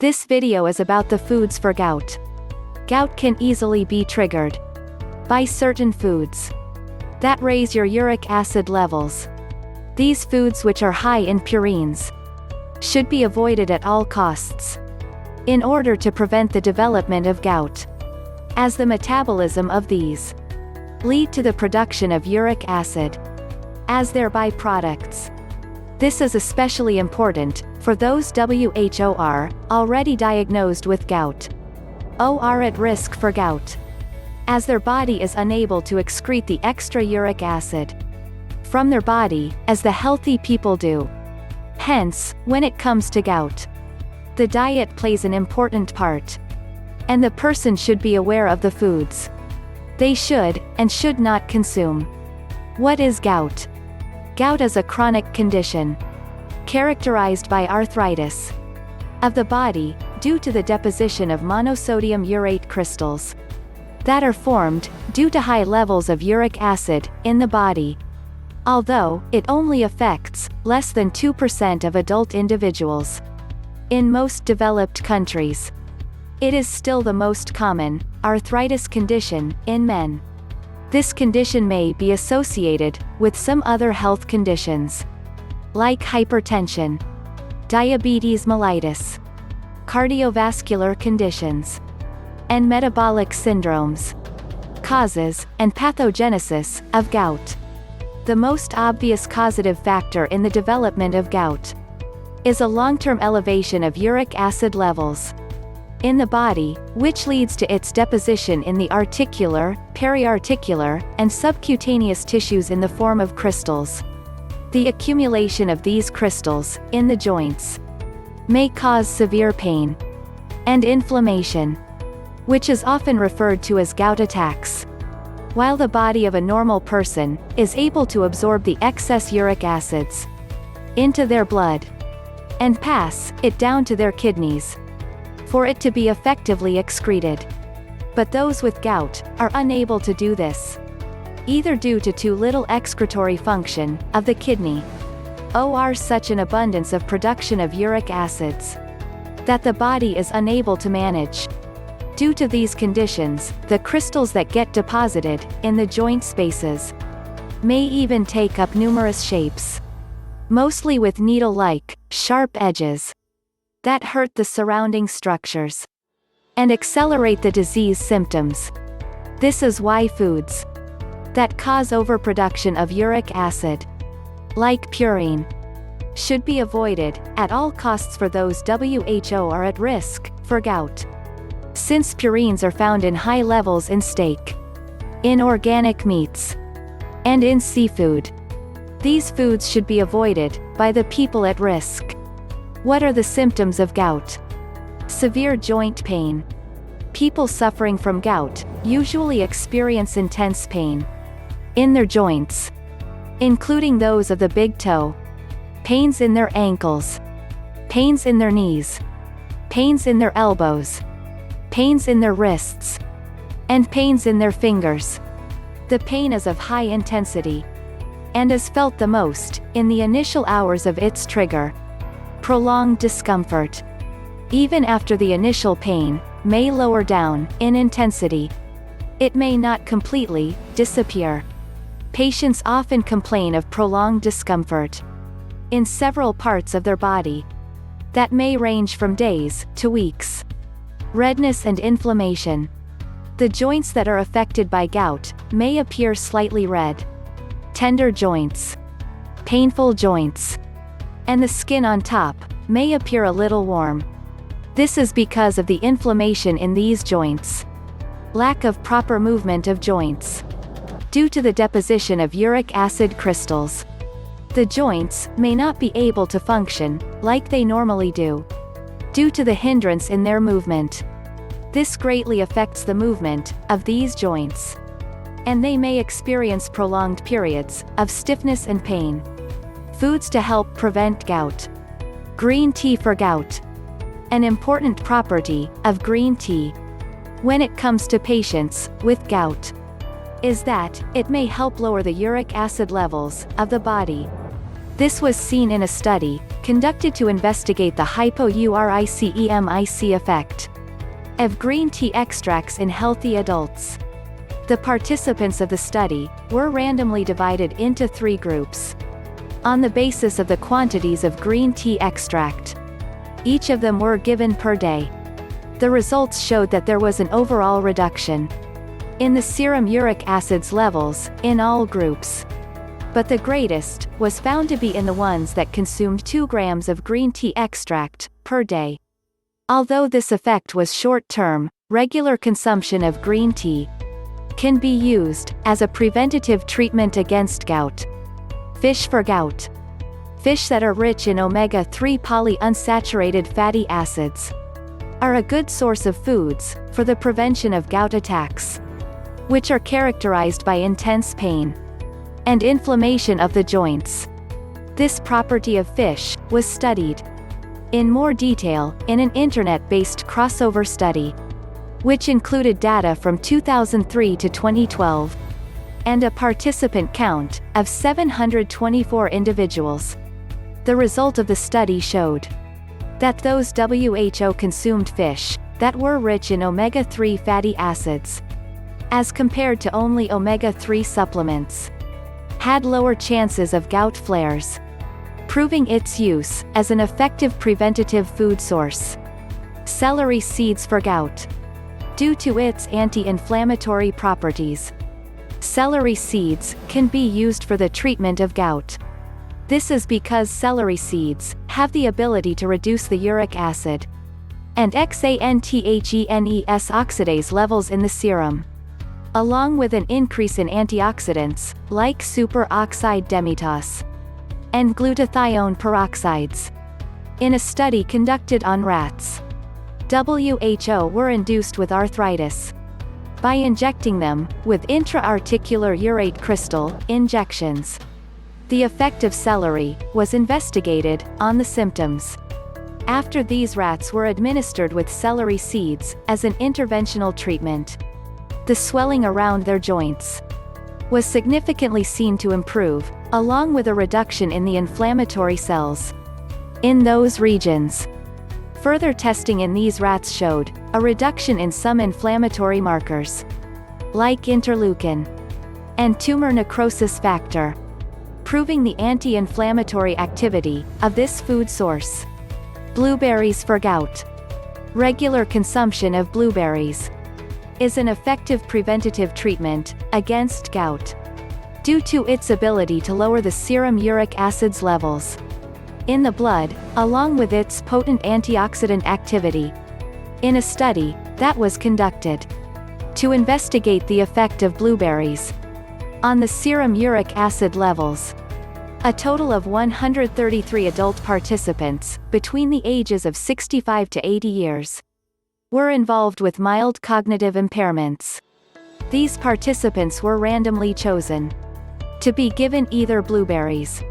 This video is about the foods for gout. Gout can easily be triggered by certain foods that raise your uric acid levels. These foods, which are high in purines, should be avoided at all costs in order to prevent the development of gout, as the metabolism of these lead to the production of uric acid as their byproducts. This is especially important for those who are already diagnosed with gout or are at risk for gout, as their body is unable to excrete the extra uric acid from their body as the healthy people do. Hence, when it comes to gout, the diet plays an important part, and the person should be aware of the foods they should and should not consume. What is gout? Gout is a chronic condition characterized by arthritis of the body due to the deposition of monosodium urate crystals that are formed due to high levels of uric acid in the body. Although it only affects less than 2% of adult individuals in most developed countries, it is still the most common arthritis condition in men. This condition may be associated with some other health conditions like hypertension, diabetes mellitus, cardiovascular conditions, and metabolic syndromes. Causes and pathogenesis of gout. The most obvious causative factor in the development of gout is a long-term elevation of uric acid levels in the body, which leads to its deposition in the articular, periarticular, and subcutaneous tissues in the form of crystals. The accumulation of these crystals in the joints may cause severe pain and inflammation, which is often referred to as gout attacks. While the body of a normal person is able to absorb the excess uric acids into their blood and pass it down to their kidneys for it to be effectively excreted. But those with gout are unable to do this, either due to too little excretory function of the kidney, or such an abundance of production of uric acids that the body is unable to manage. Due to these conditions, the crystals that get deposited in the joint spaces may even take up numerous shapes, mostly with needle-like, sharp edges that hurt the surrounding structures and accelerate the disease symptoms. This is why foods that cause overproduction of uric acid, like purine, should be avoided at all costs for those who are at risk for gout. Since purines are found in high levels in steak, in organic meats, and in seafood, these foods should be avoided by the people at risk. What are the symptoms of gout? Severe joint pain. People suffering from gout usually experience intense pain in their joints, including those of the big toe, pains in their ankles, pains in their knees, pains in their elbows, pains in their wrists, and pains in their fingers. The pain is of high intensity and is felt the most in the initial hours of its trigger. Prolonged discomfort, even after the initial pain, may lower down in intensity. It may not completely disappear. Patients often complain of prolonged discomfort in several parts of their body that may range from days to weeks. Redness and inflammation. The joints that are affected by gout may appear slightly red. Tender joints, painful joints, and the skin on top may appear a little warm. This is because of the inflammation in these joints. Lack of proper movement of joints. Due to the deposition of uric acid crystals, the joints may not be able to function like they normally do, due to the hindrance in their movement. This greatly affects the movement of these joints, and they may experience prolonged periods of stiffness and pain. Foods to help prevent gout. Green tea for gout. An important property of green tea when it comes to patients with gout is that it may help lower the uric acid levels of the body. This was seen in a study conducted to investigate the hypouricemic effect of green tea extracts in healthy adults. The participants of the study were randomly divided into 3 groups on the basis of the quantities of green tea extract. Each of them were given per day. The results showed that there was an overall reduction in the serum uric acids levels in all groups. But the greatest was found to be in the ones that consumed 2 grams of green tea extract per day. Although this effect was short-term, regular consumption of green tea can be used as a preventative treatment against gout. Fish for gout. Fish that are rich in omega-3 polyunsaturated fatty acids are a good source of foods for the prevention of gout attacks, which are characterized by intense pain and inflammation of the joints. This property of fish was studied in more detail in an internet-based crossover study, which included data from 2003 to 2012, and a participant count of 724 individuals. The result of the study showed that those WHO-consumed fish that were rich in omega-3 fatty acids, as compared to only omega-3 supplements, had lower chances of gout flares, proving its use as an effective preventative food source. Celery seeds for gout. Due to its anti-inflammatory properties, celery seeds can be used for the treatment of gout. This is because celery seeds have the ability to reduce the uric acid and xanthenes oxidase levels in the serum, along with an increase in antioxidants like superoxide demitasse and glutathione peroxides. In a study conducted on rats, WHO were induced with arthritis by injecting them with intra-articular urate crystal injections. The effect of celery was investigated on the symptoms after these rats were administered with celery seeds as an interventional treatment. The swelling around their joints was significantly seen to improve, along with a reduction in the inflammatory cells in those regions. Further testing in these rats showed a reduction in some inflammatory markers, like interleukin and tumor necrosis factor, proving the anti-inflammatory activity of this food source. Blueberries for gout. Regular consumption of blueberries is an effective preventative treatment against gout, due to its ability to lower the serum uric acids levels in the blood, along with its potent antioxidant activity. In a study that was conducted to investigate the effect of blueberries on the serum uric acid levels, a total of 133 adult participants between the ages of 65 to 80 years were involved with mild cognitive impairments. These participants were randomly chosen to be given either blueberries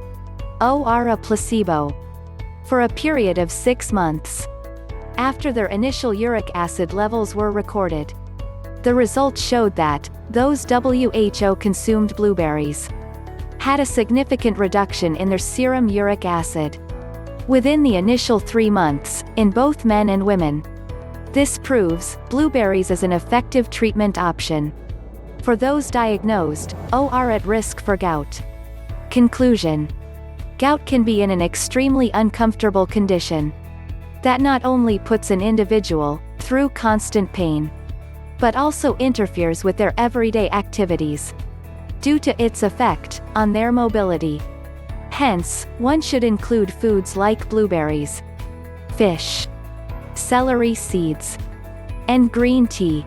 or a placebo for a period of 6 months. After their initial uric acid levels were recorded, the results showed that those WHO-consumed blueberries had a significant reduction in their serum uric acid within the initial 3 months in both men and women. This proves blueberries as an effective treatment option for those diagnosed or at risk for gout. Conclusion. Gout can be an extremely uncomfortable condition that not only puts an individual through constant pain, but also interferes with their everyday activities due to its effect on their mobility. Hence, one should include foods like blueberries, fish, celery seeds, and green tea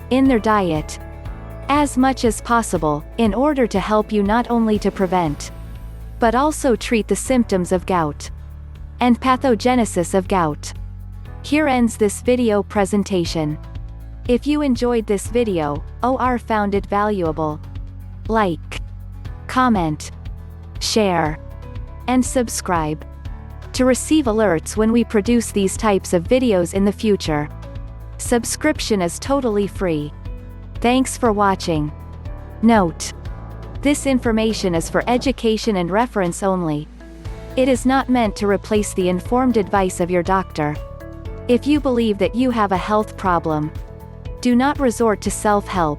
in their diet as much as possible, in order to help you not only to prevent, but also treat the symptoms of gout and pathogenesis of gout. Here ends this video presentation. If you enjoyed this video, or found it valuable, like, comment, share, and subscribe to receive alerts when we produce these types of videos in the future. Subscription is totally free. Thanks for watching. Note: this information is for education and reference only. It is not meant to replace the informed advice of your doctor. If you believe that you have a health problem, do not resort to self-help.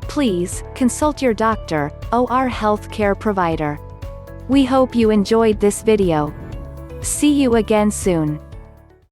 Please, consult your doctor, or healthcare provider. We hope you enjoyed this video. See you again soon.